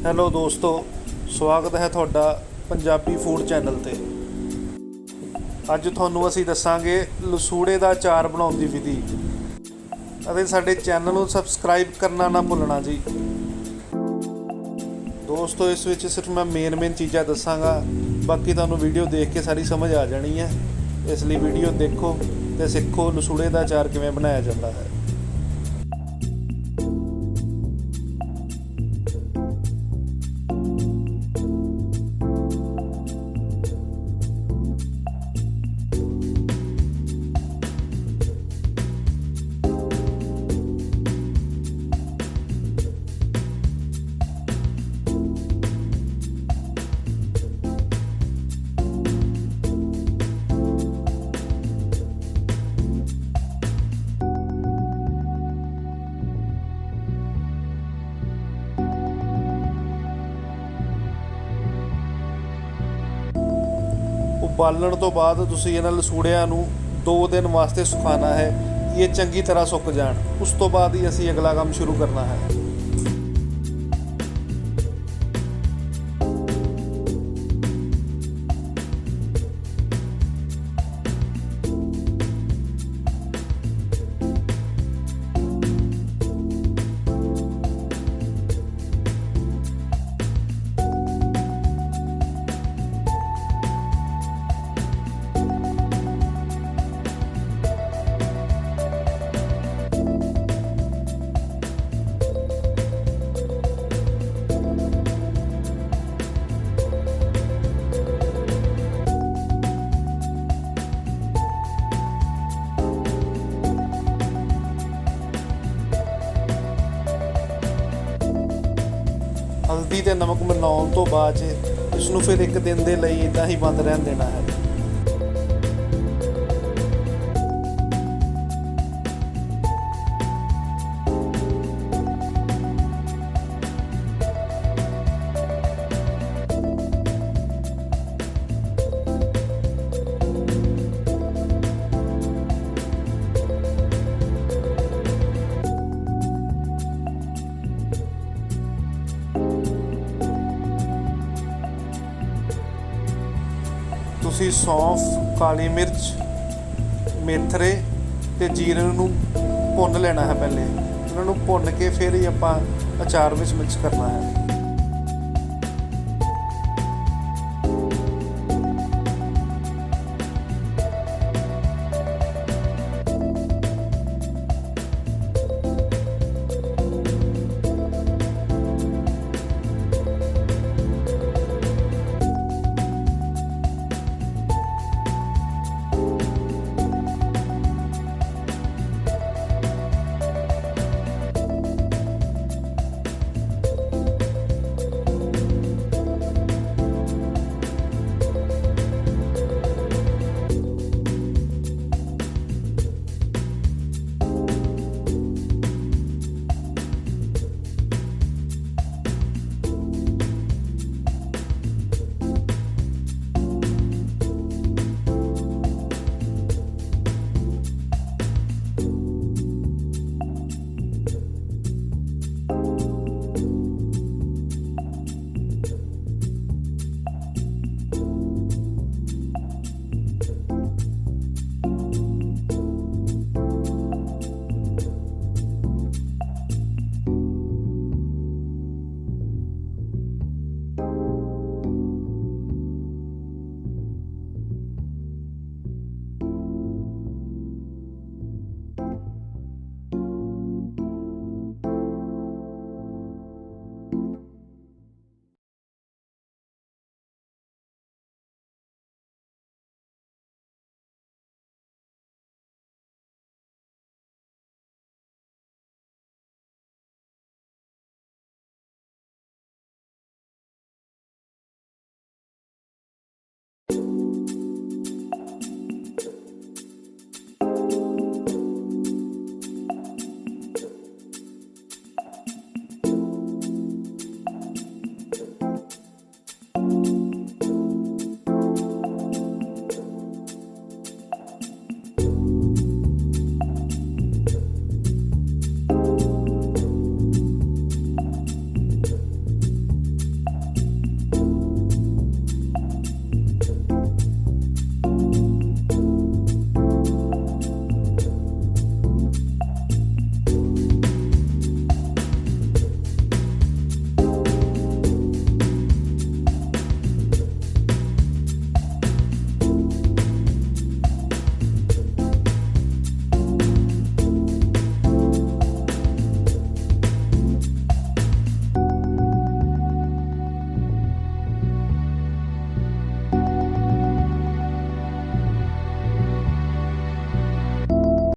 Hello ਦੋਸਤੋ, ਸਵਾਗਤ ਹੈ ਤੁਹਾਡਾ ਪੰਜਾਬੀ ਫੂਡ ਚੈਨਲ 'ਤੇ। ਅੱਜ ਤੁਹਾਨੂੰ ਅਸੀਂ ਦੱਸਾਂਗੇ ਲਸੂੜੇ ਦਾ ਅਚਾਰ ਬਣਾਉਣ ਦੀ ਵਿਧੀ ਅਤੇ ਸਾਡੇ ਚੈਨਲ ਨੂੰ ਸਬਸਕ੍ਰਾਈਬ ਕਰਨਾ ਨਾ ਭੁੱਲਣਾ ਜੀ। ਦੋਸਤੋ, ਇਸ ਵਿੱਚ ਸਿਰਫ ਮੈਂ ਮੇਨ ਚੀਜ਼ਾਂ ਦੱਸਾਂਗਾ, ਬਾਕੀ ਤੁਹਾਨੂੰ ਵੀਡੀਓ ਦੇਖ ਕੇ ਸਾਰੀ ਸਮਝ ਆ ਜਾਣੀ ਹੈ। ਇਸ ਲਈ ਵੀਡੀਓ ਦੇਖੋ ਅਤੇ ਸਿੱਖੋ ਲਸੂੜੇ ਦਾ ਅਚਾਰ ਕਿਵੇਂ ਬਣਾਇਆ ਜਾਂਦਾ ਹੈ। ਉਬਾਲਣ ਤੋਂ ਬਾਅਦ ਤੁਸੀਂ ਇਹਨਾਂ ਲਸੂੜਿਆਂ ਨੂੰ 2 ਦਿਨ ਵਾਸਤੇ ਸੁਕਾਉਣਾ ਹੈ ਕਿ ਇਹ ਚੰਗੀ ਤਰ੍ਹਾਂ ਸੁੱਕ ਜਾਣ। ਉਸ ਤੋਂ ਬਾਅਦ ਹੀ ਅਸੀਂ ਅਗਲਾ ਕੰਮ ਸ਼ੁਰੂ ਕਰਨਾ ਹੈ। ਹਲਦੀ ਅਤੇ ਨਮਕ ਮਿਲਾਉਣ ਤੋਂ ਬਾਅਦ ਇਸ ਨੂੰ ਫਿਰ 1 ਦਿਨ ਦੇ ਲਈ ਇੱਦਾਂ ਹੀ ਬੰਦ ਰਹਿਣ ਦੇਣਾ ਹੈ। ਤੁਸੀਂ ਸੌਂਫ, ਕਾਲੀ ਮਿਰਚ, ਮੇਥਰੇ ਅਤੇ ਜੀਰੇ ਨੂੰ ਭੁੰਨ ਲੈਣਾ ਹੈ। ਪਹਿਲੇ ਇਹਨਾਂ ਨੂੰ ਭੁੰਨ ਕੇ ਫਿਰ ਹੀ ਆਪਾਂ ਅਚਾਰ ਵਿੱਚ ਮਿਕਸ ਕਰਨਾ ਹੈ।